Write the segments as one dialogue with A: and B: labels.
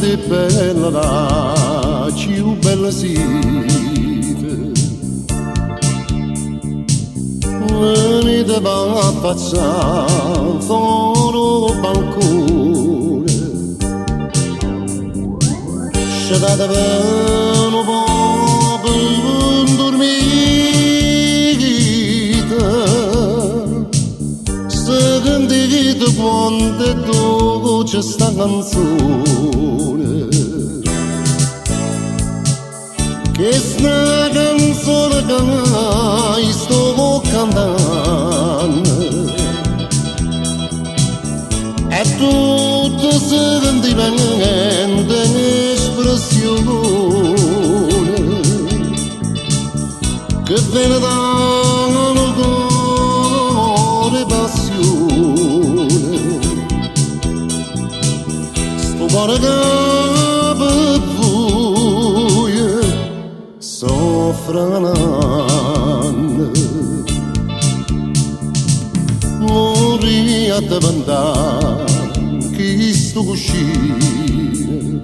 A: te bella la più bella sita venite a passare fuori balcone scendete per un po' per dormire sentite quando è dolce sta canzone che è una canzone che sto cantando è tutto sentimento e espressione che viene da un cuore passione sto cuore che per voi soffre un anno morì a diventare chi sto cuscino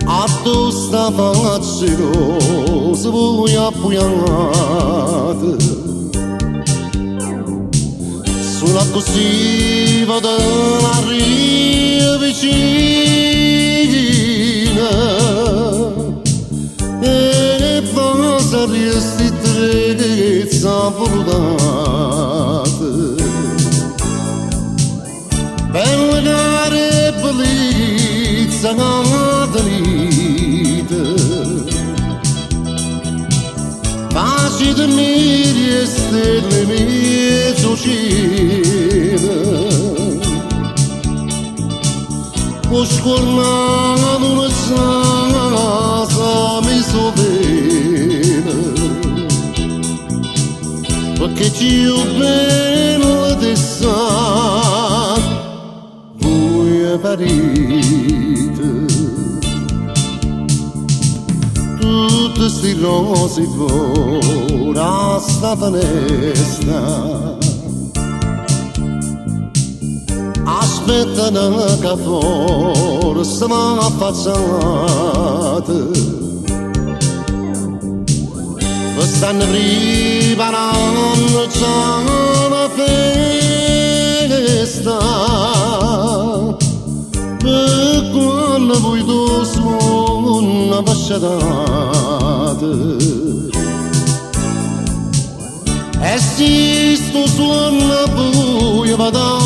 A: a tu sta facendo se vuoi appuyate sulla così vado la ria vicina e basta riesti trezza volate per legare bellezza natalite pace di miri e stelle mezzo cielo o scornato una sasa mi so bene perché ci ho bene di sa voi parite tutte sti rose ora sta finestra aspettano che forse mi affacciate stanno preparando già una festa per quando voi due sono passate e se sto suono voi vado